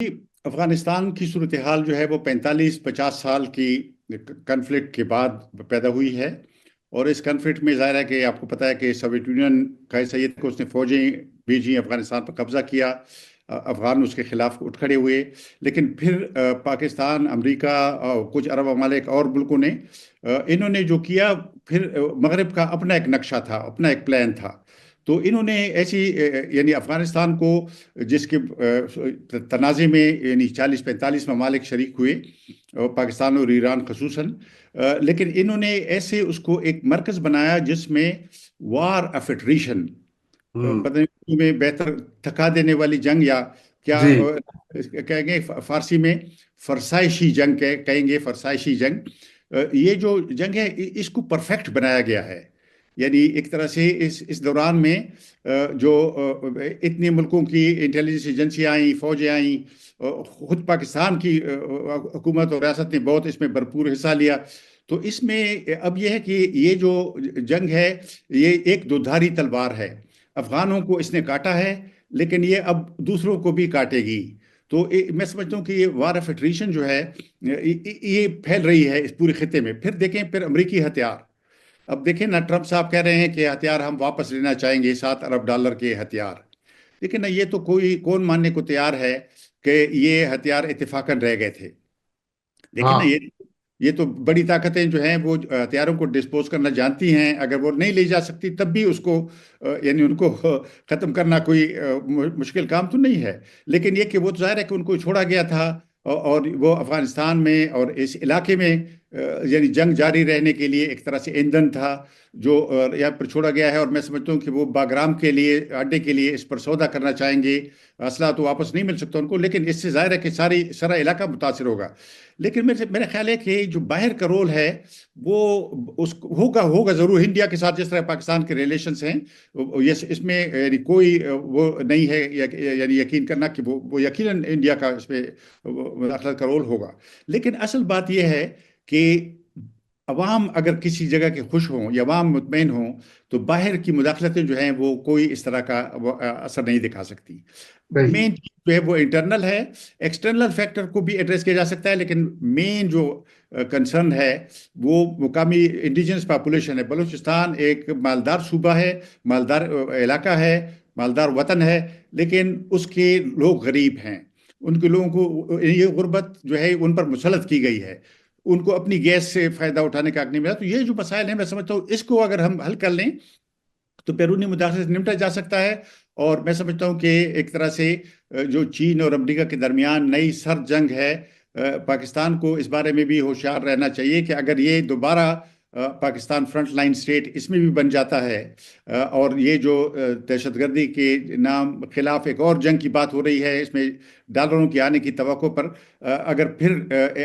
افغانستان کی صورتحال جو ہے وہ 45-50 سال کی کنفلکٹ کے بعد پیدا ہوئی ہے۔ اور اس کنفلکٹ میں ظاہر ہے کہ آپ کو پتہ ہے کہ سوویت یونین کا ایسا یہ تھا کہ اس نے فوجیں بھیجی، افغانستان پر قبضہ کیا، افغان اس کے خلاف اٹھ کھڑے ہوئے۔ لیکن پھر پاکستان، امریکہ اور کچھ عرب ممالک اور ملکوں نے انہوں نے جو کیا، پھر مغرب کا اپنا ایک نقشہ تھا، اپنا ایک پلان تھا۔ تو انہوں نے ایسی یعنی افغانستان کو، جس کے تنازع میں یعنی 40-45 ممالک شریک ہوئے، پاکستان اور ایران خصوصاً، لیکن انہوں نے ایسے اس کو ایک مرکز بنایا جس میں وار آف اٹریشن، ہوں پتہ نہیں میں بہتر تھکا دینے والی جنگ، یا کیا جی کہیں گے فارسی میں فرسائشی جنگ کہیں گے، فرسائشی جنگ۔ یہ جو جنگ ہے اس کو پرفیکٹ بنایا گیا ہے۔ یعنی ایک طرح سے اس دوران میں جو اتنے ملکوں کی انٹیلیجنس ایجنسیاں آئیں، فوجیں آئیں، خود پاکستان کی حکومت اور ریاست نے بہت اس میں بھرپور حصہ لیا۔ تو اس میں اب یہ ہے کہ یہ جو جنگ ہے یہ ایک دودھاری تلوار ہے۔ افغانوں کو اس نے کاٹا ہے، لیکن یہ اب دوسروں کو بھی کاٹے گی۔ تو میں سمجھتا ہوں کہ یہ وار آف اٹریشن جو ہے یہ پھیل رہی ہے اس پورے خطے میں۔ پھر دیکھیں، پھر امریکی ہتھیار، اب دیکھیں نا، ٹرمپ صاحب کہہ رہے ہیں کہ ہتھیار ہم واپس لینا چاہیں گے، $7 ارب کے ہتھیار۔ لیکن نا یہ تو کون ماننے کو تیار ہے کہ یہ ہتھیار اتفاقاً رہ گئے تھے؟ دیکھیں نا، ہاں یہ تو بڑی طاقتیں جو ہیں وہ ہتھیاروں کو ڈسپوز کرنا جانتی ہیں۔ اگر وہ نہیں لے جا سکتی تب بھی اس کو یعنی ان کو ختم کرنا کوئی مشکل کام تو نہیں ہے۔ لیکن یہ کہ وہ تو ظاہر ہے کہ ان کو چھوڑا گیا تھا، اور وہ افغانستان میں اور اس علاقے میں یعنی جنگ جاری رہنے کے لیے ایک طرح سے ایندھن تھا جو یہاں پر چھوڑا گیا ہے۔ اور میں سمجھتا ہوں کہ وہ باگرام کے لیے، اڈے کے لیے اس پر سودا کرنا چاہیں گے۔ اسلحہ تو واپس نہیں مل سکتا ان کو، لیکن اس سے ظاہر ہے کہ سارا علاقہ متاثر ہوگا۔ لیکن میرا خیال ہے کہ جو باہر کا رول ہے وہ ہوگا ضرور انڈیا کے ساتھ، جس طرح پاکستان کے ریلیشنز ہیں، اس میں یعنی کوئی وہ نہیں ہے یعنی یقین کرنا کہ وہ یقیناً انڈیا کا اس میں مداخلت کا رول ہوگا۔ لیکن اصل بات یہ ہے کہ عوام اگر کسی جگہ کے خوش ہوں یا عوام مطمئن ہوں تو باہر کی مداخلتیں جو ہیں وہ کوئی اس طرح کا اثر نہیں دکھا سکتی۔ صحیح مین جو ہے وہ انٹرنل ہے، ایکسٹرنل فیکٹر کو بھی ایڈریس کیا جا سکتا ہے، لیکن مین جو کنسرن ہے وہ مقامی انڈیجنس پاپولیشن ہے۔ بلوچستان ایک مالدار صوبہ ہے، مالدار علاقہ ہے، مالدار وطن ہے، لیکن اس کے لوگ غریب ہیں۔ ان کے لوگوں کو یہ غربت جو ہے ان پر مسلط کی گئی ہے، ان کو اپنی گیس سے فائدہ اٹھانے کا حق نہیں ملا۔ تو یہ جو مسائل ہیں میں سمجھتا ہوں اس کو اگر ہم حل کر لیں تو بیرونی مداخلت سے نمٹا جا سکتا ہے۔ اور میں سمجھتا ہوں کہ ایک طرح سے جو چین اور امریکہ کے درمیان نئی سرد جنگ ہے، پاکستان کو اس بارے میں بھی ہوشیار رہنا چاہیے کہ اگر یہ دوبارہ پاکستان فرنٹ لائن سٹیٹ اس میں بھی بن جاتا ہے، اور یہ جو دہشت گردی کے نام خلاف ایک اور جنگ کی بات ہو رہی ہے، اس میں ڈالروں کے آنے کی توقع پر اگر پھر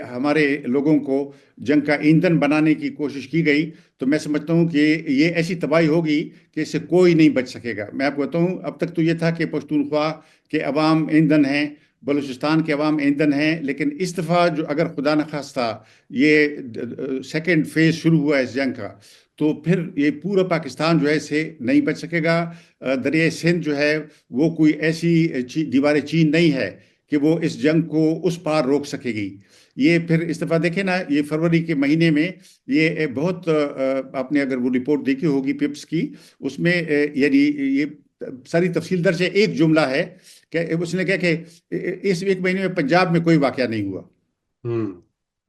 ہمارے لوگوں کو جنگ کا ایندھن بنانے کی کوشش کی گئی تو میں سمجھتا ہوں کہ یہ ایسی تباہی ہوگی کہ اس سے کوئی نہیں بچ سکے گا۔ میں آپ کو بتاؤں، اب تک تو یہ تھا کہ پختونخوا کے عوام ایندھن ہیں، بلوچستان کے عوام ایندھن ہیں، لیکن اس دفعہ جو اگر خدا نخواستہ یہ سیکنڈ فیز شروع ہوا ہے اس جنگ کا، تو پھر یہ پورا پاکستان جو ہے اس سے نہیں بچ سکے گا۔ دریائے سندھ جو ہے وہ کوئی ایسی دیوار چین نہیں ہے کہ وہ اس جنگ کو اس پار روک سکے گی۔ یہ پھر اس دفعہ دیکھیں نا، یہ فروری کے مہینے میں یہ بہت آپ نے اگر وہ رپورٹ دیکھی ہوگی پپس کی، اس میں یعنی یہ ساری تفصیل درج ہے۔ ایک جملہ ہے کہ اس نے کہا کہ اس ایک مہینے میں پنجاب میں کوئی واقعہ نہیں ہوا۔ ہوں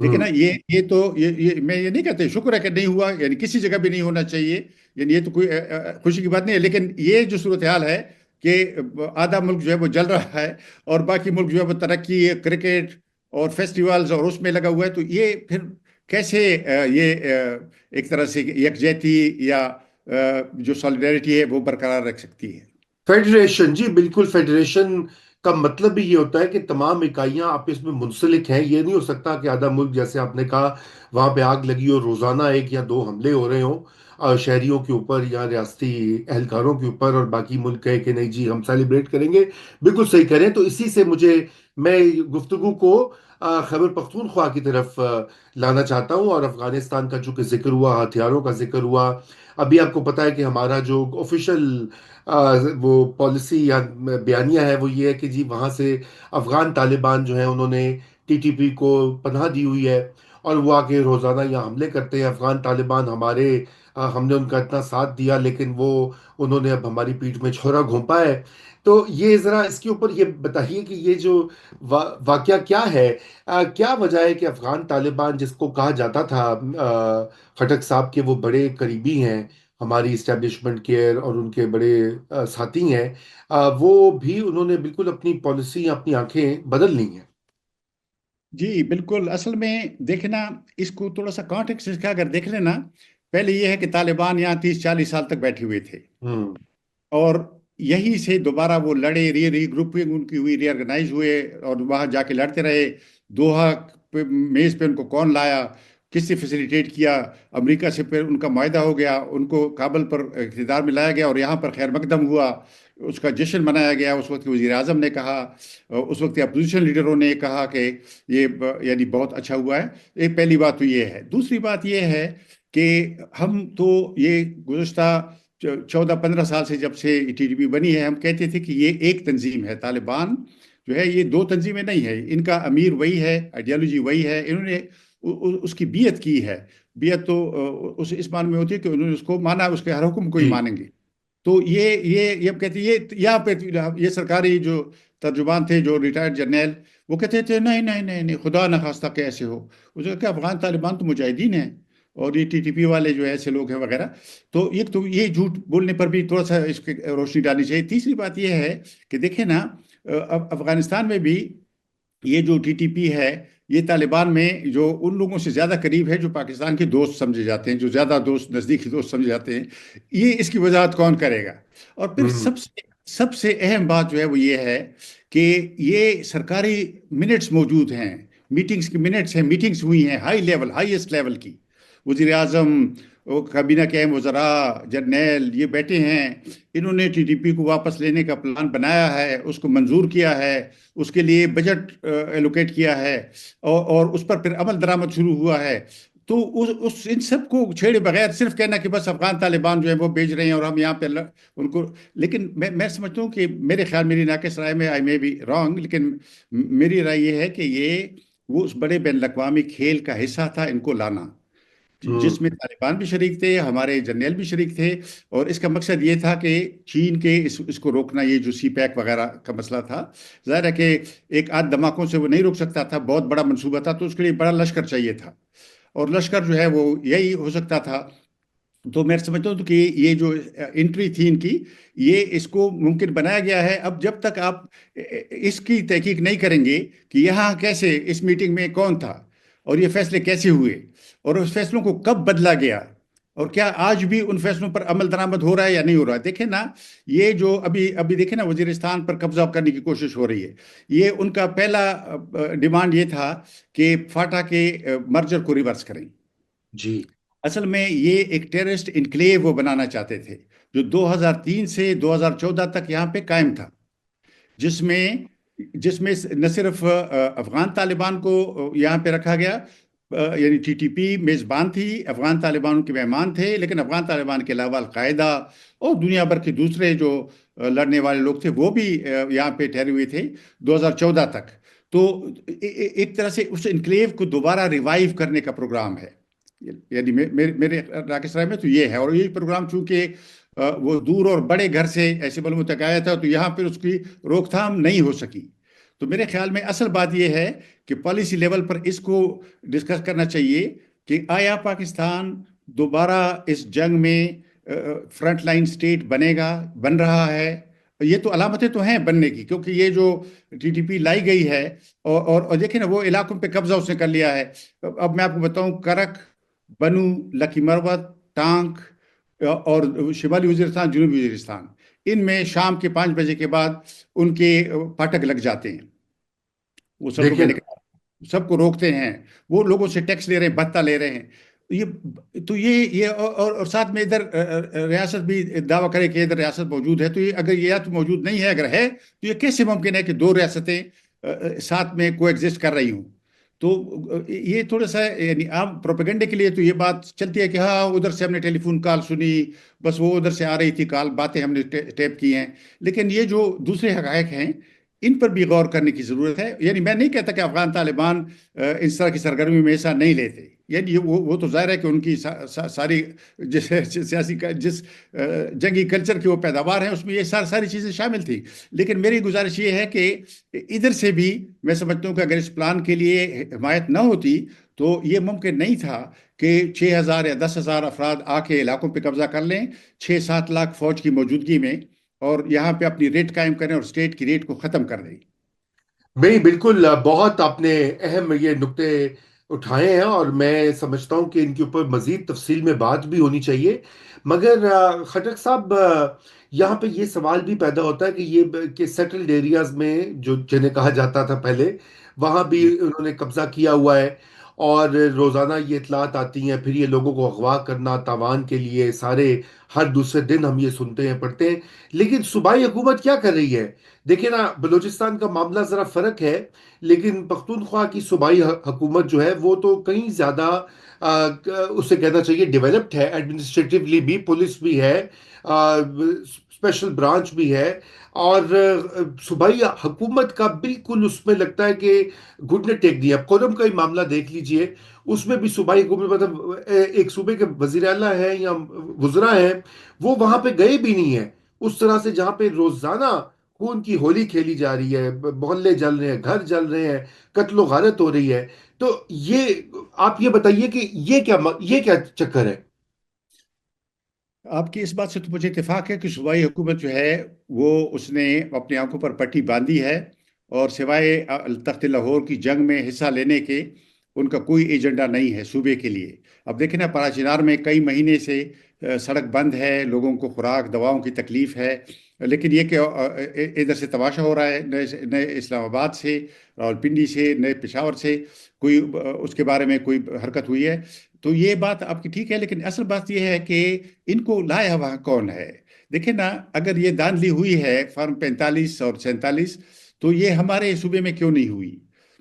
لیکن ہوں نا یہ تو میں یہ نہیں کہتے شکر ہے کہ نہیں ہوا، یعنی کسی جگہ بھی نہیں ہونا چاہیے، یعنی یہ تو کوئی خوشی کی بات نہیں ہے۔ لیکن یہ جو صورتحال ہے کہ آدھا ملک جو ہے وہ جل رہا ہے اور باقی ملک جو ہے وہ ترقی، کرکٹ اور فیسٹیولز اور اس میں لگا ہوا ہے، تو یہ پھر کیسے یہ ایک طرح سے یکجہتی یا جو سالیڈیرٹی ہے وہ برقرار رکھ سکتی ہے؟ فیڈریشن، جی بالکل، فیڈریشن کا مطلب بھی یہ ہوتا ہے کہ تمام اکائیاں آپس میں منسلک ہیں۔ یہ نہیں ہو سکتا کہ آدھا ملک، جیسے آپ نے کہا، وہاں پہ آگ لگی اور روزانہ ایک یا دو حملے ہو رہے ہوں شہریوں کے اوپر یا ریاستی اہلکاروں کے اوپر، اور باقی ملک کہے کہ نہیں جی ہم سیلیبریٹ کریں گے۔ بالکل صحیح کریں۔ تو اسی سے میں گفتگو کو خیبر پختونخوا کی طرف لانا چاہتا ہوں، اور افغانستان کا چونکہ ذکر ہوا، ہتھیاروں کا ذکر ہوا، ابھی آپ کو پتا ہے کہ ہمارا جو آفیشل وہ پالیسی یا بیانیہ ہے وہ یہ ہے کہ جی وہاں سے افغان طالبان جو ہیں انہوں نے ٹی ٹی پی کو پناہ دی ہوئی ہے، اور وہ آ کے روزانہ یہاں حملے کرتے ہیں افغان طالبان ہمارے، ہم نے ان کا اتنا ساتھ دیا لیکن وہ انہوں نے اب ہماری پیٹھ میں چھورا گھونپا ہے۔ تو یہ ذرا اس کے اوپر یہ بتائیے کہ یہ جو واقعہ کیا ہے، کیا وجہ ہے کہ افغان طالبان جس کو کہا جاتا تھا خٹک صاحب کے وہ بڑے قریبی ہیں ہماری اسٹیبلشمنٹ کے اور ان کے بڑے ساتھی ہیں، وہ بھی انہوں نے بالکل اپنی پالیسی، اپنی آنکھیں بدل لی ہیں؟ جی بالکل، اصل میں دیکھیں نا، اس کو تھوڑا سا کانٹیکس اس کا اگر دیکھ لینا، پہلے یہ ہے کہ طالبان یہاں 30-40 سال تک بیٹھے ہوئے تھے، ہوں اور یہیں سے دوبارہ وہ لڑے، ری گروپنگ ان کی ہوئی، ری آرگنائز ہوئے، اور وہاں جا کے لڑتے رہے۔ دوحہ پہ میز پہ ان کو کون لایا، کس سے فیسیلیٹیٹ کیا؟ امریکہ سے پھر ان کا معاہدہ ہو گیا، ان کو کابل پر اقتدار میں لایا گیا، اور یہاں پر خیر مقدم ہوا، اس کا جشن منایا گیا۔ اس وقت کے وزیر اعظم نے کہا، اس وقت کے اپوزیشن لیڈروں نے کہا کہ یہ یعنی بہت اچھا ہوا ہے۔ ایک پہلی بات تو یہ ہے۔ دوسری بات یہ ہے کہ ہم تو یہ گزشتہ 14-15 سال سے جب سے ٹی ٹی پی بنی ہے، ہم کہتے تھے کہ یہ ایک تنظیم ہے، طالبان جو ہے یہ دو تنظیمیں نہیں ہے، ان کا امیر وہی ہے، آئیڈیالوجی وہی ہے، انہوں نے اس کی بیعت کی ہے۔ بیعت تو اس معنی میں ہوتی ہے کہ انہوں نے اس کو مانا، اس کے ہر حکم کو ہی جی مانیں گے۔ تو یہ اب کہتے ہیں، یہ یہاں پہ یہ سرکاری جو ترجمان تھے، جو ریٹائرڈ جرنیل، وہ کہتے تھے نہیں نہیں نہیں نہیں، خدا نخواستہ کہ ایسے ہو۔ اس نے کہا کہ افغان طالبان تو مجاہدین ہیں، اور یہ ٹی ٹی پی والے جو ایسے لوگ ہیں وغیرہ۔ تو یہ جھوٹ بولنے پر بھی تھوڑا سا اس کی روشنی ڈالنی چاہیے۔ تیسری بات یہ ہے کہ دیکھیں نا، افغانستان میں بھی یہ جو ٹی ٹی پی ہے، یہ طالبان میں جو ان لوگوں سے زیادہ قریب ہے، جو پاکستان کے دوست سمجھے جاتے ہیں، جو زیادہ دوست، نزدیکی دوست سمجھے جاتے ہیں، یہ اس کی وضاحت کون کرے گا؟ اور پھر ہوں سب سے اہم بات جو ہے وہ یہ ہے کہ یہ سرکاری منٹس موجود ہیں، میٹنگز کی منٹس ہیں، میٹنگز ہوئی ہیں ہائی لیول، ہائیسٹ لیول کی، وزیر اعظم، کابینہ کے اہم وزراء، جرنیل، یہ بیٹھے ہیں، انہوں نے ٹی ٹی پی کو واپس لینے کا پلان بنایا ہے، اس کو منظور کیا ہے، اس کے لیے بجٹ ایلوکیٹ کیا ہے، اور اس پر پھر عمل درآمد شروع ہوا ہے۔ تو ان سب کو چھیڑے بغیر صرف کہنا کہ بس افغان طالبان جو ہے وہ بھیج رہے ہیں اور ہم یہاں پہ ان کو، لیکن میں سمجھتا ہوں کہ میرے خیال، میری ناقص رائے میں، آئی مے بی رانگ، لیکن میری رائے یہ ہے کہ یہ وہ اس بڑے بین الاقوامی کھیل کا حصہ تھا، ان کو لانا، ہوں جس میں طالبان بھی شریک تھے، ہمارے جرنیل بھی شریک تھے، اور اس کا مقصد یہ تھا کہ چین کے اس کو روکنا، یہ جو سی پیک وغیرہ کا مسئلہ تھا۔ ظاہر ہے کہ ایک آدھ دھماکوں سے وہ نہیں روک سکتا تھا، بہت بڑا منصوبہ تھا، تو اس کے لیے بڑا لشکر چاہیے تھا، اور لشکر جو ہے وہ یہی ہو سکتا تھا۔ تو میں سمجھتا ہوں کہ یہ جو انٹری تھی ان کی، یہ اس کو ممکن بنایا گیا ہے۔ اب جب تک آپ اس کی تحقیق نہیں کریں گے کہ یہاں کیسے، اس میٹنگ میں کون تھا، اور یہ فیصلے کیسے ہوئے، اور اس فیصلوں کو کب بدلا گیا، اور کیا آج بھی ان فیصلوں پر عمل درآمد ہو رہا ہے یا نہیں ہو رہا ہے؟ دیکھیں نا، یہ جو ابھی دیکھیں نا، وزیرستان پر قبضہ کرنے کی کوشش ہو رہی ہے۔ یہ ان کا پہلا ڈیمانڈ یہ تھا کہ فاٹا کے مرجر کو ریورس کریں۔ جی اصل میں یہ ایک ٹیررسٹ انکلیو وہ بنانا چاہتے تھے، جو 2003 سے 2014 تک یہاں پہ قائم تھا، جس میں جس میں نہ صرف افغان طالبان کو یہاں پہ رکھا گیا، یعنی ٹی ٹی پی میزبان تھی، افغان طالبان کے مہمان تھے، لیکن افغان طالبان کے علاوہ القاعدہ اور دنیا بھر کے دوسرے جو لڑنے والے لوگ تھے، وہ بھی یہاں پہ ٹھہرے ہوئے تھے 2014 تک۔ تو ایک طرح سے اس انکلیو کو دوبارہ ریوائیو کرنے کا پروگرام ہے، یعنی میرے راکش رائے میں تو یہ ہے۔ اور یہ پروگرام چونکہ وہ دور اور بڑے گھر سے ایسے ملکوں تک آیا تھا، تو یہاں پہ اس کی روک تھام نہیں ہو سکی۔ تو میرے خیال میں اصل بات یہ ہے کہ پالیسی لیول پر اس کو ڈسکس کرنا چاہیے کہ آیا پاکستان دوبارہ اس جنگ میں فرنٹ لائن سٹیٹ بنے گا، بن رہا ہے؟ یہ تو علامتیں تو ہیں بننے کی، کیونکہ یہ جو ٹی ٹی پی لائی گئی ہے، اور دیکھیں نا، وہ علاقوں پہ قبضہ اس نے کر لیا ہے۔ اب میں آپ کو بتاؤں، کرک، بنو، لکی مروت، ٹانک، اور شمالی وزیرستان، جنوبی وزیرستان، ان میں شام کے 5 بجے کے بعد ان کے پھاٹک لگ جاتے ہیں، وہ سب کو دیکھیں میں نے کہا، سب کو روکتے ہیں، وہ لوگوں سے ٹیکس لے رہے ہیں، بھتہ لے رہے ہیں۔ یہ اور ساتھ میں ادھر ریاست بھی دعویٰ کرے کہ ادھر ریاست موجود ہے، تو یہ اگر یہ تو موجود نہیں ہے، اگر ہے تو یہ کیسے ممکن ہے کہ دو ریاستیں ساتھ میں کو ایگزسٹ کر رہی ہوں؟ تو یہ تھوڑا سا یعنی عام پروپیگنڈے کے لیے تو یہ بات چلتی ہے کہ ہاں ادھر سے ہم نے ٹیلی فون کال سنی، بس وہ ادھر سے آ رہی تھی کال، باتیں ہم نے ٹیپ کی ہیں، لیکن یہ جو دوسرے حقائق ہیں ان پر بھی غور کرنے کی ضرورت ہے۔ یعنی میں نہیں کہتا کہ افغان طالبان اس طرح کی سرگرمی میں حصہ نہیں لیتے، یعنی وہ تو ظاہر ہے کہ ان کی ساری جس سیاسی جس جنگی کلچر کی وہ پیداوار ہے اس میں یہ ساری چیزیں شامل تھیں، لیکن میری گزارش یہ ہے کہ ادھر سے بھی میں سمجھتا ہوں کہ اگر اس پلان کے لیے حمایت نہ ہوتی تو یہ ممکن نہیں تھا کہ 6,000 یا 10,000 افراد آ کے علاقوں پہ قبضہ کر لیں 6-7 لاکھ فوج کی موجودگی میں، اور یہاں پہ اپنی ریٹ قائم کریں اور اسٹیٹ کی ریٹ کو ختم کر دیں۔ نہیں بالکل، بہت آپ نے اہم یہ نکتے اٹھائے ہیں، اور میں سمجھتا ہوں کہ ان کے اوپر مزید تفصیل میں بات بھی ہونی چاہیے۔ مگر خٹک صاحب، یہاں پہ یہ سوال بھی پیدا ہوتا ہے کہ یہ کہ سیٹلڈ ایریاز میں جو جنہیں کہا جاتا تھا پہلے، وہاں بھی جی انہوں نے قبضہ کیا ہوا ہے، اور روزانہ یہ اطلاعات آتی ہیں، پھر یہ لوگوں کو اغوا کرنا تاوان کے لیے سارے ہر دوسرے دن ہم یہ سنتے ہیں پڑھتے ہیں۔ لیکن صوبائی حکومت کیا کر رہی ہے؟ دیکھیں نا، بلوچستان کا معاملہ ذرا فرق ہے، لیکن پختونخوا کی صوبائی حکومت جو ہے وہ تو کہیں زیادہ اسے کہنا چاہیے ڈیولپڈ ہے، ایڈمنسٹریٹولی بھی، پولیس بھی ہے، اسپیشل برانچ بھی ہے، اور صوبائی حکومت کا بالکل اس میں لگتا ہے کہ گھٹنے ٹیک دیا۔ کولم کا ہی معاملہ دیکھ لیجئے، اس میں بھی صوبائی حکومت مطلب ایک صوبے کے وزیر اعلیٰ ہیں یا وزراء ہیں، وہ وہاں پہ گئے بھی نہیں ہیں اس طرح سے، جہاں پہ روزانہ خون کی ہولی کھیلی جا رہی ہے، محلے جل رہے ہیں، گھر جل رہے ہیں، قتل و غارت ہو رہی ہے۔ تو یہ آپ یہ بتائیے کہ یہ کیا چکر ہے؟ آپ کی اس بات سے تو مجھے اتفاق ہے کہ صوبائی حکومت جو ہے وہ اس نے اپنی آنکھوں پر پٹی باندھی ہے، اور سوائے تخت لاہور کی جنگ میں حصہ لینے کے ان کا کوئی ایجنڈا نہیں ہے صوبے کے لیے۔ اب دیکھیں نا، پراچینار میں کئی مہینے سے سڑک بند ہے، لوگوں کو خوراک دواؤں کی تکلیف ہے، لیکن یہ کہ ادھر سے تماشا ہو رہا ہے، نئے اسلام آباد سے، راولپنڈی سے، نئے پشاور سے کوئی اس کے بارے میں کوئی حرکت ہوئی ہے؟ تو یہ بات آپ کی ٹھیک ہے، لیکن اصل بات یہ ہے کہ ان کو لایا وہاں کون ہے؟ دیکھیں نا، اگر یہ داندلی ہوئی ہے فارم 45 اور 47، تو یہ ہمارے صوبے میں کیوں نہیں ہوئی؟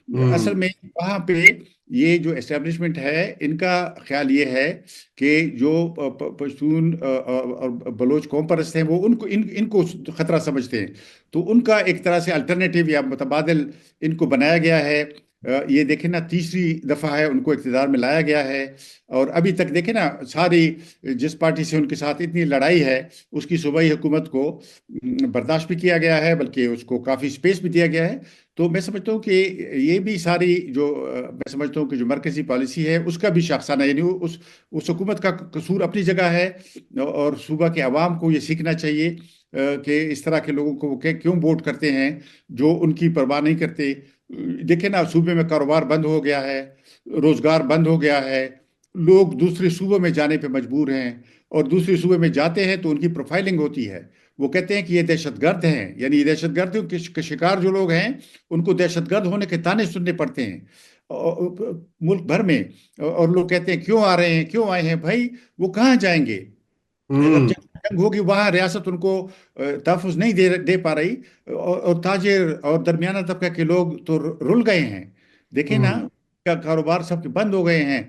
اصل ہوں میں وہاں پہ یہ جو اسٹیبلشمنٹ ہے ان کا خیال یہ ہے کہ جو پشتون اور بلوچ قوم پرست ہیں وہ ان کو خطرہ سمجھتے ہیں، تو ان کا ایک طرح سے الٹرنیٹیو یا متبادل ان کو بنایا گیا ہے۔ یہ دیکھیں نا، تیسری دفعہ ہے ان کو اقتدار میں لایا گیا ہے، اور ابھی تک دیکھیں نا ساری جس پارٹی سے ان کے ساتھ اتنی لڑائی ہے اس کی صوبائی حکومت کو برداشت بھی کیا گیا ہے، بلکہ اس کو کافی سپیس بھی دیا گیا ہے۔ تو میں سمجھتا ہوں کہ یہ بھی ساری جو میں سمجھتا ہوں کہ جو مرکزی پالیسی ہے اس کا بھی شاخسانہ، یعنی اس حکومت کا قصور اپنی جگہ ہے، اور صوبہ کے عوام کو یہ سیکھنا چاہیے کہ اس طرح کے لوگوں کو وہ کیوں ووٹ کرتے ہیں جو ان کی پرواہ نہیں کرتے۔ دیکھیں نا، صوبے میں کاروبار بند ہو گیا ہے، روزگار بند ہو گیا ہے، لوگ دوسرے صوبوں میں جانے پہ مجبور ہیں، اور دوسرے صوبے میں جاتے ہیں تو ان کی پروفائلنگ ہوتی ہے، وہ کہتے ہیں کہ یہ دہشت گرد ہیں، یعنی یہ دہشت گرد کے شکار جو لوگ ہیں ان کو دہشت گرد ہونے کے طعنے سننے پڑتے ہیں ملک بھر میں، اور لوگ کہتے ہیں کیوں آ رہے ہیں، کیوں آئے ہیں بھائی، وہ کہاں جائیں گے؟ اگر ہوں جنگ ہوگی وہاں ریاست ان کو تحفظ نہیں دے پا رہی، اور تاجر اور درمیانہ طبقہ کے لوگ تو رل گئے ہیں۔ دیکھیں نا، ہوں کا کاروبار سب کے بند ہو گئے ہیں۔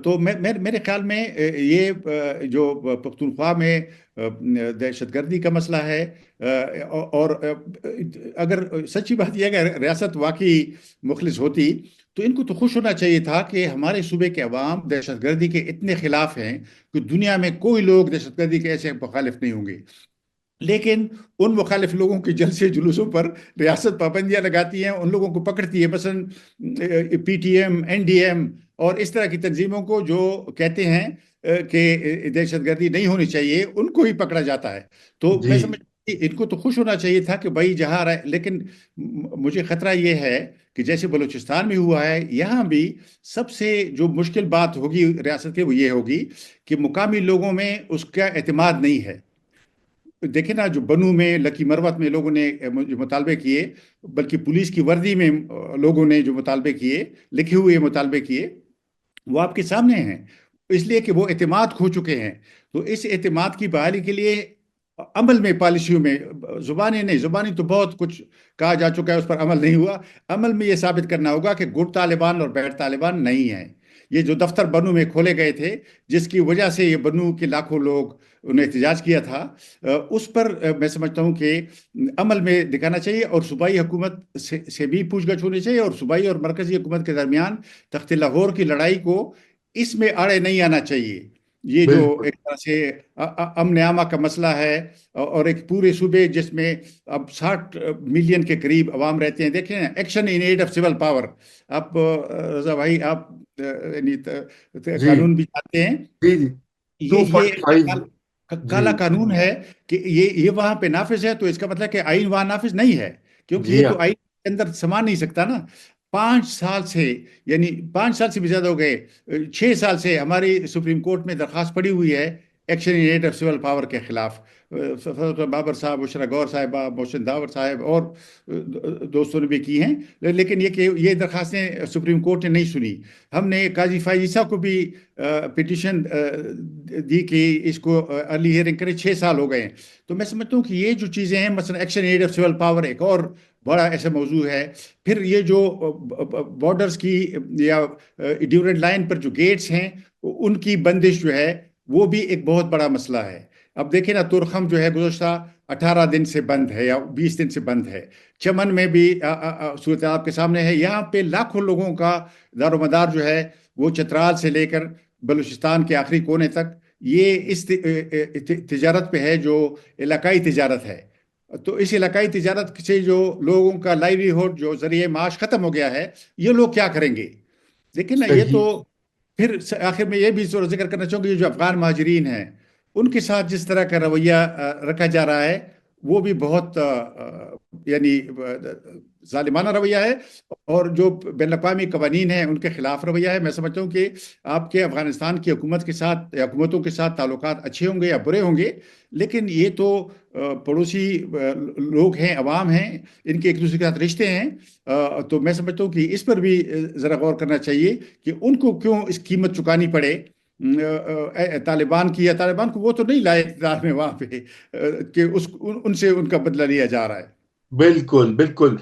تو میرے خیال میں یہ جو پختونخوا میں دہشت گردی کا مسئلہ ہے، اور اگر سچی بات یہ ہے کہ ریاست واقعی مخلص ہوتی تو ان کو تو خوش ہونا چاہیے تھا کہ ہمارے صوبے کے عوام دہشت گردی کے اتنے خلاف ہیں کہ دنیا میں کوئی لوگ دہشت گردی کے ایسے مخالف نہیں ہوں گے، لیکن ان مخالف لوگوں کے جلسے جلوسوں پر ریاست پابندیاں لگاتی ہیں، ان لوگوں کو پکڑتی ہے، مثلا P T M, N D M اور اس طرح کی تنظیموں کو جو کہتے ہیں کہ دہشت گردی نہیں ہونی چاہیے، ان کو ہی پکڑا جاتا ہے۔ تو جی میں سمجھ ان کو تو خوش ہونا چاہیے تھا کہ بھائی جہاں رہے، لیکن مجھے خطرہ یہ ہے کہ جیسے بلوچستان میں ہوا ہے یہاں بھی سب سے جو مشکل بات ہوگی ریاست کے وہ یہ ہوگی کہ مقامی لوگوں میں اس کا اعتماد نہیں ہے۔ دیکھیں نا، جو بنو میں، لکی مروت میں لوگوں نے جو مطالبے کیے، بلکہ پولیس کی وردی میں لوگوں نے جو مطالبے کیے، لکھے ہوئے مطالبے کیے، وہ آپ کے سامنے ہیں، اس لیے کہ وہ اعتماد کھو چکے ہیں۔ تو اس اعتماد کی بحالی کے لیے عمل میں، پالیسیوں میں، زبانی نہیں، زبانی تو بہت کچھ کہا جا چکا ہے، اس پر عمل نہیں ہوا. عمل میں یہ ثابت کرنا ہوگا کہ گڈ طالبان اور بیڈ طالبان نہیں ہیں. یہ جو دفتر بنو میں کھولے گئے تھے، جس کی وجہ سے یہ بنو کے لاکھوں لوگ انہیں احتجاج کیا تھا، اس پر میں سمجھتا ہوں کہ عمل میں دکھانا چاہیے، اور صوبائی حکومت سے بھی پوچھ گچھ ہونی چاہیے، اور صوبائی اور مرکزی حکومت کے درمیان تخت لاہور کی لڑائی کو اس میں آڑے نہیں آنا چاہیے. یہ جو بالکل ایک طرح سے امن عامہ کا مسئلہ ہے، اور ایک پورے صوبے جس میں اب 60 ملین کے قریب عوام رہتے ہیں. دیکھیں action in aid of civil power. آپ رضا بھائی، آپ یعنی جی قانون بھی جانتے ہیں. جی جی ٹو یہ فورٹی فائیو جی کالا قانون ہے کہ یہ وہاں پہ نافذ ہے، تو اس کا مطلب کہ آئین وہاں نافذ نہیں ہے، کیونکہ جی یہ ہاں تو آئین کے اندر سما نہیں سکتا نا. 5 سال سے، یعنی 5 سال سے بھی زیادہ ہو گئے، 6 سال سے ہماری سپریم کورٹ میں درخواست پڑی ہوئی ہے action in aid of civil power کے خلاف. بابر صاحب، بشرا غور صاحبہ، محسن داور صاحب اور دوستوں نے بھی کی ہیں، لیکن یہ درخواستیں سپریم کورٹ نے نہیں سنی. ہم نے قاضی فائز عیسیٰ کو بھی پٹیشن دی کہ اس کو ارلی ہیئرنگ کرے. 6 سال ہو گئے ہیں. تو میں سمجھتا ہوں کہ یہ جو چیزیں ہیں، مثلا action aid of civil power ایک اور بڑا ایسا موضوع ہے. پھر یہ جو بارڈرز کی یا ڈیورنٹ لائن پر جو گیٹس ہیں، ان کی بندش جو ہے، وہ بھی ایک بہت بڑا مسئلہ ہے. اب دیکھیں نا، تورخم جو ہے گزشتہ 18 دن سے بند ہے یا 20 دن سے بند ہے. چمن میں بھی صورت آپ کے سامنے ہے. یہاں پہ لاکھوں لوگوں کا دار و مدار جو ہے، وہ چترال سے لے کر بلوچستان کے آخری کونے تک یہ اس تجارت پہ ہے، جو علاقائی تجارت ہے. تو اس علاقائی تجارت سے جو لوگوں کا لائیولی ہوڈ، جو ذریعہ معاش ختم ہو گیا ہے، یہ لوگ کیا کریں گے؟ لیکن نا یہ تو صحیح پھر آخر میں یہ بھی ذکر کرنا چاہوں گا، یہ جو افغان مہاجرین ہیں، ان کے ساتھ جس طرح کا رویہ رکھا جا رہا ہے، وہ بھی بہت یعنی ظالمانہ رویہ ہے. اور جو بین الاقوامی قوانین ہیں، ان کے خلاف رویہ ہے. میں سمجھتا ہوں کہ آپ کے افغانستان کی حکومت کے ساتھ یا حکومتوں کے ساتھ تعلقات اچھے ہوں گے یا برے ہوں گے، لیکن یہ تو پڑوسی لوگ ہیں، عوام ہیں، ان کے ایک دوسرے کے ساتھ رشتے ہیں. تو میں سمجھتا ہوں کہ اس پر بھی ذرا غور کرنا چاہیے کہ ان کو کیوں اس قیمت چکانی پڑے طالبان کی. یا طالبان کو وہ تو نہیں لائے اقتدار میں وہاں پہ کہ ان سے ان کا بدلہ لیا جا رہا ہے. بالکل بالکل